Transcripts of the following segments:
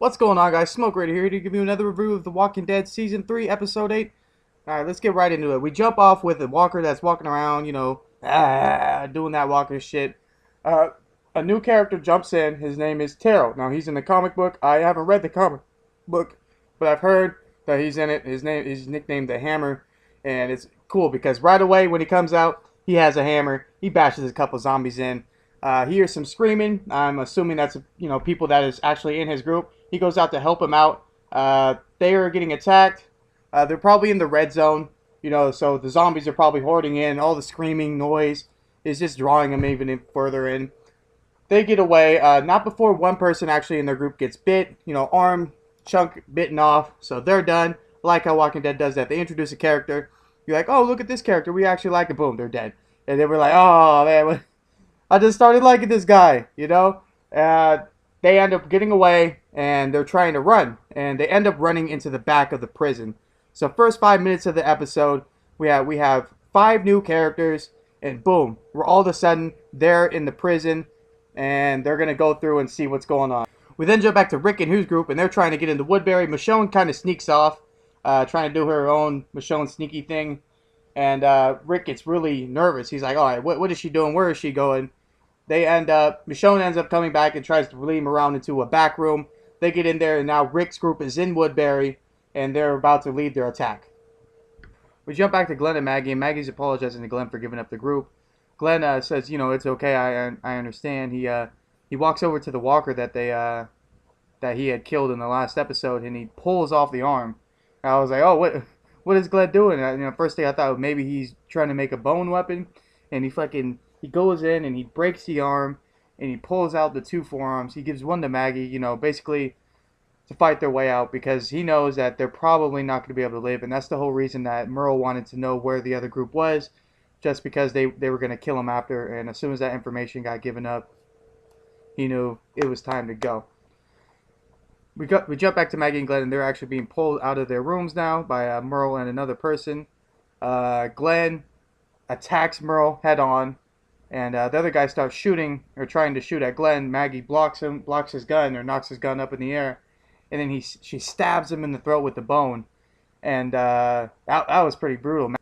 What's going on, guys? Smoke right here to give you another review of The Walking Dead Season 3, Episode 8. Alright, let's get right into it. We jump off with a walker that's walking around, doing that walker shit. Uh, a new character jumps in. His name is Taro. Now, he's in the comic book. I haven't read the comic book, but I've heard that he's in it. His name is nicknamed the Hammer, and it's cool because right away when he comes out, he has a hammer. He bashes a couple zombies in. He hears some screaming. I'm assuming that's people that is actually in his group. He goes out to help him out. They are getting attacked. They're probably in the red zone, so the zombies are probably hoarding in. All the screaming noise is just drawing them even further in. They get away, not before one person actually in their group gets bit, arm chunk bitten off, so they're done. Like how Walking Dead does that. They introduce a character. You're like, oh, look at this character. We actually like it. Boom, they're dead. And they were like, oh, man, I just started liking this guy. Uh, they end up getting away and they're trying to run. And they end up running into the back of the prison. So first 5 minutes of the episode, we have 5 new characters, and boom, we're all of a sudden they're in the prison, and they're gonna go through and see what's going on. We then jump back to Rick and his group, and they're trying to get into Woodbury. Michonne kind of sneaks off, trying to do her own Michonne sneaky thing, and Rick gets really nervous. He's like, all right, what is she doing? Where is she going? Michonne ends up coming back and tries to lead him around into a back room. They get in there, and now Rick's group is in Woodbury, and they're about to lead their attack. We jump back to Glenn and Maggie, and Maggie's apologizing to Glenn for giving up the group. Glenn says, it's okay, I understand. He walks over to the walker that he had killed in the last episode, and he pulls off the arm. And I was like, oh, what is Glenn doing? First thing I thought maybe he's trying to make a bone weapon, and he goes in and he breaks the arm, and he pulls out the 2 forearms. He gives one to Maggie, basically to fight their way out, because he knows that they're probably not going to be able to live, and that's the whole reason that Merle wanted to know where the other group was, just because they were going to kill him after, and as soon as that information got given up, he knew it was time to go. We jump back to Maggie and Glenn, and they're actually being pulled out of their rooms now by Merle and another person. Glenn attacks Merle head on, and the other guy starts shooting, or trying to shoot at Glenn. Maggie blocks his gun, or knocks his gun up in the air, and then she stabs him in the throat with the bone, and that was pretty brutal.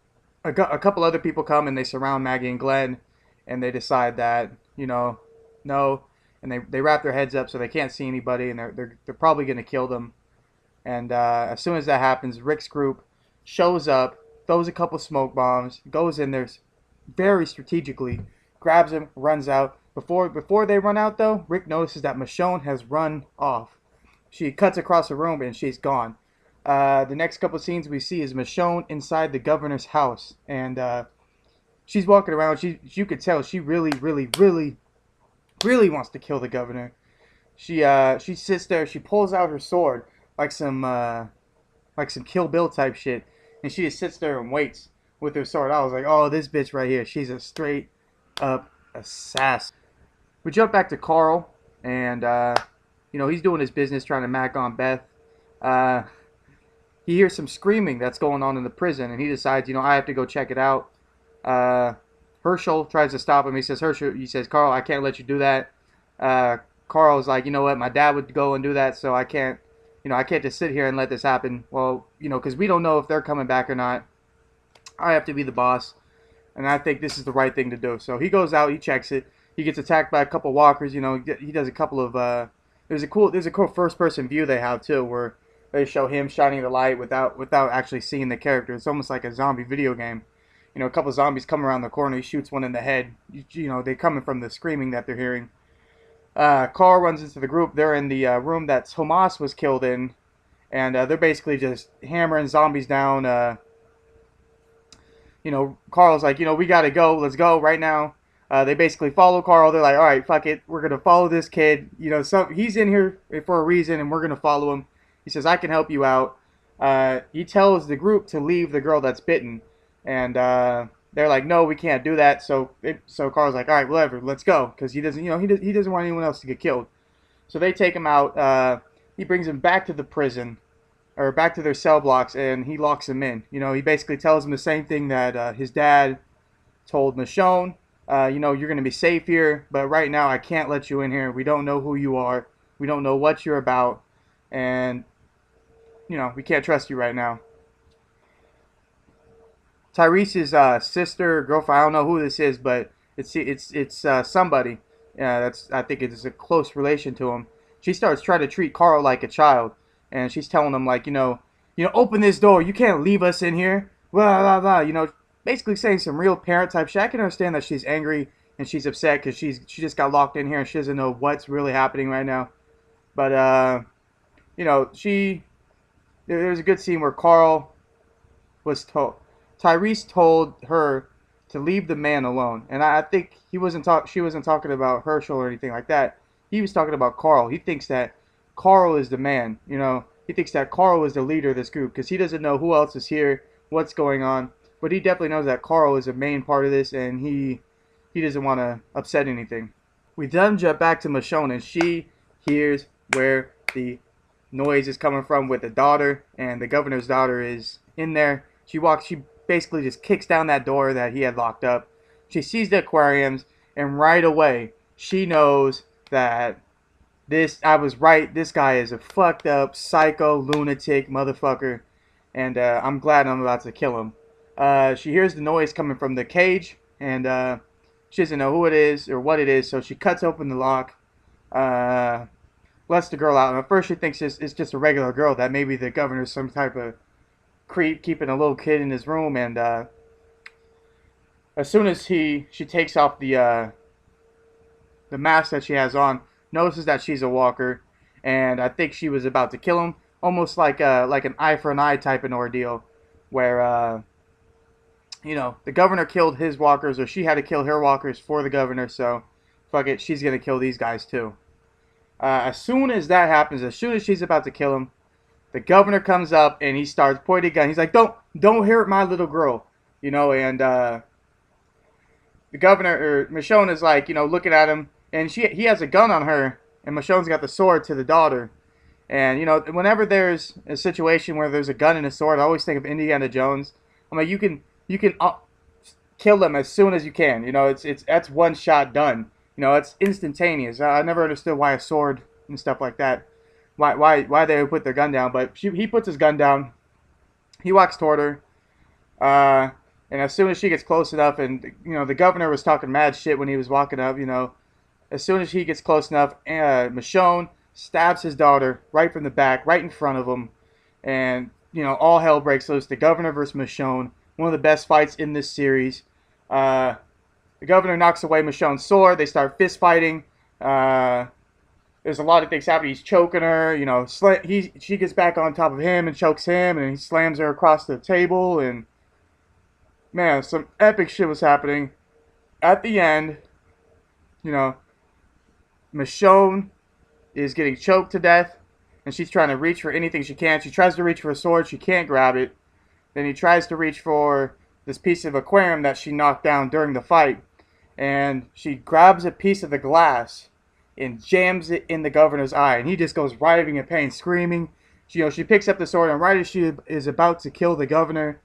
A couple other people come and they surround Maggie and Glenn, and they decide that no, and they wrap their heads up so they can't see anybody, and they're probably gonna kill them. And as soon as that happens, Rick's group shows up, throws a couple smoke bombs, goes in there very strategically, grabs him, runs out. Before they run out though, Rick notices that Michonne has run off. She cuts across the room and she's gone. The next couple scenes we see is Michonne inside the governor's house, and she's walking around. You could tell she really, really, really, really wants to kill the governor. She sits there. She pulls out her sword like some Kill Bill type shit, and she just sits there and waits with her sword. I was like, oh, this bitch right here. She's a straight up assassin. We jump back to Carl, and he's doing his business trying to mac on Beth. He hears some screaming that's going on in the prison, and he decides, I have to go check it out. Herschel tries to stop him. He says, Carl, I can't let you do that. Carl's like, you know what, my dad would go and do that, so I can't just sit here and let this happen. Well, because we don't know if they're coming back or not. I have to be the boss, and I think this is the right thing to do. So he goes out, he checks it. He gets attacked by a couple walkers. He does a couple of there's a cool first-person view they have too, where they show him shining the light without actually seeing the character. It's almost like a zombie video game. A couple zombies come around the corner. He shoots one in the head. They're coming from the screaming that they're hearing. Carl runs into the group. They're in the room that Tomas was killed in, and they're basically just hammering zombies down. Carl's like, we gotta go. Let's go right now. They basically follow Carl. They're like, all right, fuck it. We're gonna follow this kid. He's in here for a reason, and we're gonna follow him. He says, I can help you out. He tells the group to leave the girl that's bitten. And they're like, no, we can't do that. So Carl's like, all right, whatever, let's go. Because he doesn't want anyone else to get killed. So they take him out. He brings him back to the prison, or back to their cell blocks, and he locks him in. He basically tells him the same thing that his dad told Michonne. You're going to be safe here, but right now I can't let you in here. We don't know who you are. We don't know what you're about. and we can't trust you right now. Tyrese's sister, girlfriend, I don't know who this is, but it's somebody. I think it's a close relation to him. She starts trying to treat Carl like a child, and she's telling him like, open this door. You can't leave us in here. Blah blah blah. Basically saying some real parent type shit. I can understand that she's angry and she's upset because she just got locked in here and she doesn't know what's really happening right now. But there's a good scene where Carl was told Tyrese told her to leave the man alone, and I think she wasn't talking about Herschel or anything like that. He was talking about Carl. He thinks that Carl is the man. He thinks that Carl is the leader of this group because he doesn't know who else is here, what's going on, but he definitely knows that Carl is a main part of this, and he doesn't want to upset anything. We then jump back to Michonne, and she hears where the noise is coming from with the daughter, and the governor's daughter is in there. She basically just kicks down that door that he had locked up. She sees the aquariums, and right away she knows that I was right. This guy is a fucked up psycho lunatic motherfucker, and I'm glad I'm about to kill him. She hears the noise coming from the cage, and she doesn't know who it is or what it is, so she cuts open the lock, lets the girl out. And at first she thinks it's just a regular girl, that maybe the governor's some type of creep keeping a little kid in his room. And as soon as she takes off the mask that she has on, notices that she's a walker, and I think she was about to kill him, almost like an eye for an eye type of ordeal, where the governor killed his walkers, or she had to kill her walkers for the governor, so fuck it, she's gonna kill these guys too. As soon as that happens, as soon as she's about to kill him, the governor comes up and he starts pointing a gun. He's like, don't hurt my little girl, and the governor, or Michonne, is like, looking at him, and he has a gun on her, and Michonne's got the sword to the daughter. And whenever there's a situation where there's a gun and a sword, I always think of Indiana Jones. I'm like, you can kill them as soon as you can. That's one shot done. It's instantaneous. I never understood why a sword and stuff like that, why they would put their gun down. But he puts his gun down. He walks toward her, and as soon as she gets close enough, and the governor was talking mad shit when he was walking up. As soon as he gets close enough, Michonne stabs his daughter right from the back, right in front of him, and all hell breaks loose. The governor versus Michonne, one of the best fights in this series. The governor knocks away Michonne's sword. They start fist fighting. There's a lot of things happening. He's choking her. She gets back on top of him and chokes him, and he slams her across the table. And man, some epic shit was happening. At the end, Michonne is getting choked to death, and she's trying to reach for anything she can. She tries to reach for a sword. She can't grab it. Then he tries to reach for this piece of aquarium that she knocked down during the fight, and she grabs a piece of the glass and jams it in the governor's eye, and he just goes writhing in pain, screaming. She picks up the sword, and right as she is about to kill the governor,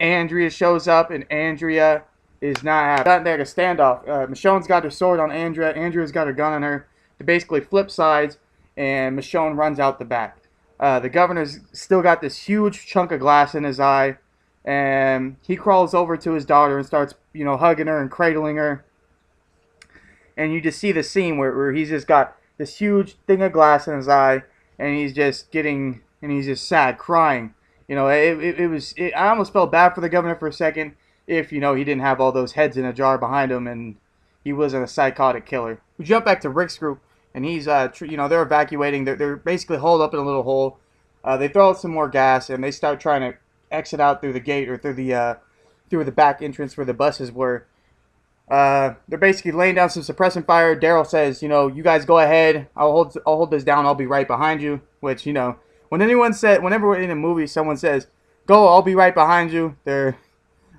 Andrea shows up, and Andrea is not there to stand off. Michonne's got her sword on Andrea. Andrea's got her gun on her. They basically flip sides, and Michonne runs out the back. The governor's still got this huge chunk of glass in his eye, and he crawls over to his daughter and starts, hugging her and cradling her. And you just see the scene where he's just got this huge thing of glass in his eye, and he's just sad, crying. I almost felt bad for the governor for a second, if, he didn't have all those heads in a jar behind him, and he wasn't a psychotic killer. We jump back to Rick's group, and he's, they're evacuating. They're basically holed up in a little hole. They throw out some more gas, and they start trying to exit out through the gate, or through the back entrance where the buses were. They're basically laying down some suppressant fire. Daryl says, you guys go ahead. I'll hold this down. I'll be right behind you. Which, whenever we're in a movie, someone says, go, I'll be right behind you, they're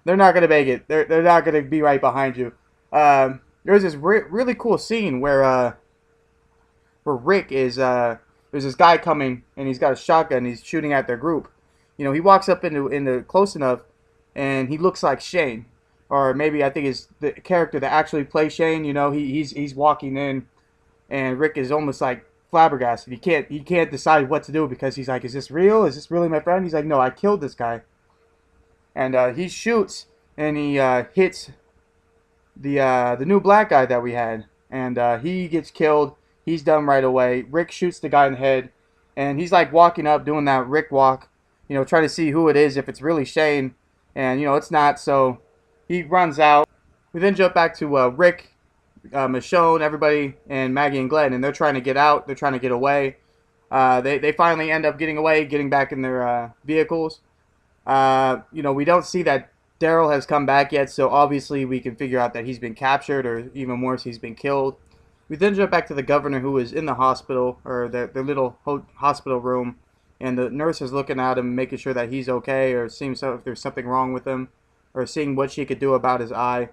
not going to make it. They're not going to be right behind you. There's this really cool scene where Rick is, there's this guy coming, and he's got a shotgun, he's shooting at their group. He walks up into close enough, and he looks like Shane. Or maybe I think it's the character that actually plays Shane. He's walking in, and Rick is almost like flabbergasted. He can't decide what to do because he's like, is this real? Is this really my friend? He's like, no, I killed this guy. And he shoots and he hits the new black guy that we had, and he gets killed. He's done right away. Rick shoots the guy in the head, and he's like walking up, doing that Rick walk, trying to see who it is, if it's really Shane, and it's not. So he runs out. We then jump back to Rick, Michonne, everybody, and Maggie and Glenn, and they're trying to get out. They're trying to get away. They finally end up getting away, getting back in their vehicles. We don't see that Daryl has come back yet, so obviously we can figure out that he's been captured, or even worse, he's been killed. We then jump back to the governor, who is in the hospital, or the little hospital room, and the nurse is looking at him, making sure that he's okay, or seeing if there's something wrong with him, or seeing what she could do about his eye.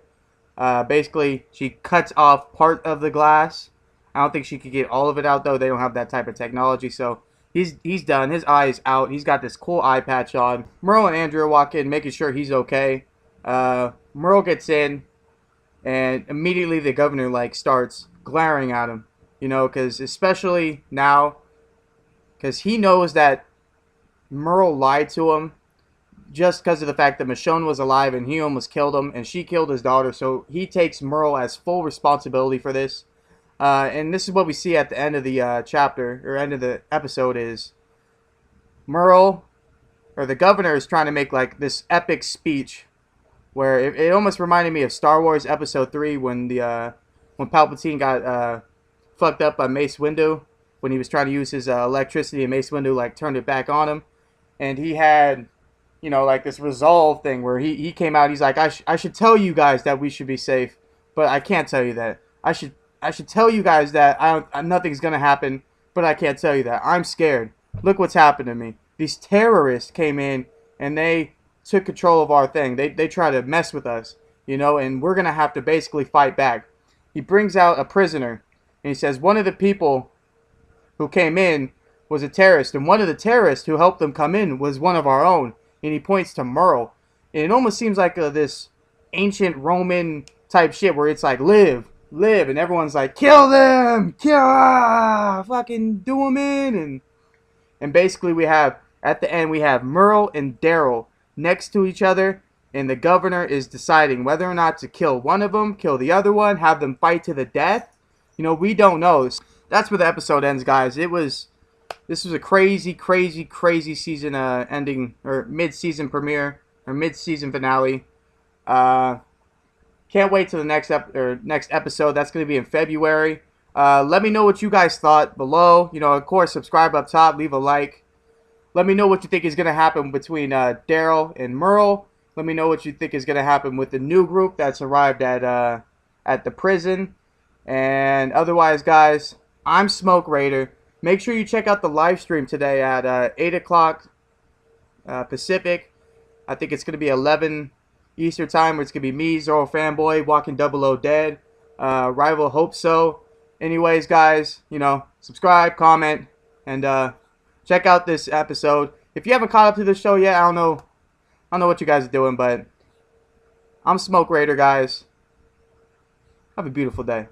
Basically, she cuts off part of the glass. I don't think she could get all of it out, though. They don't have that type of technology, so he's done. His eye is out. He's got this cool eye patch on. Merle and Andrea walk in, making sure he's okay. Merle gets in, and immediately the governor starts glaring at him, because especially now, because he knows that Merle lied to him just because of the fact that Michonne was alive and he almost killed him, and she killed his daughter. So he takes Merle as full responsibility for this. And this is what we see at the end of the chapter, or end of the episode, is Merle, or the governor, is trying to make this epic speech where it almost reminded me of Star Wars Episode 3 when Palpatine got fucked up by Mace Windu, when he was trying to use his electricity, and Mace Windu turned it back on him, and he had this resolve thing where he came out. He's like, I should tell you guys that we should be safe, but I can't tell you that. I should tell you guys that nothing's gonna happen, but I can't tell you that. I'm scared. Look what's happened to me. These terrorists came in and they took control of our thing. They try to mess with us, and we're gonna have to basically fight back. He brings out a prisoner and he says one of the people who came in was a terrorist, and one of the terrorists who helped them come in was one of our own. And he points to Merle. And it almost seems like this ancient Roman type shit where it's like, live, and everyone's like, kill them, fucking do them in. And basically at the end we have Merle and Daryl next to each other, and the governor is deciding whether or not to kill one of them, kill the other one, have them fight to the death. We don't know. That's where the episode ends, guys. This was a crazy, crazy, crazy season ending, or mid-season premiere, or mid-season finale. Can't wait till the next episode. That's going to be in February. Let me know what you guys thought below. Of course, subscribe up top, leave a like. Let me know what you think is going to happen between Daryl and Merle. Let me know what you think is going to happen with the new group that's arrived at the prison. And otherwise, guys, I'm Smoke Raider. Make sure you check out the live stream today at 8 o'clock Pacific. I think it's going to be 11 Eastern time, where it's going to be me, Zoro Fanboy, Walking00dead, Rivalhopeso. Anyways, guys, subscribe, comment, and check out this episode. If you haven't caught up to the show yet, I don't know what you guys are doing, but I'm Smoke Raider, guys. Have a beautiful day.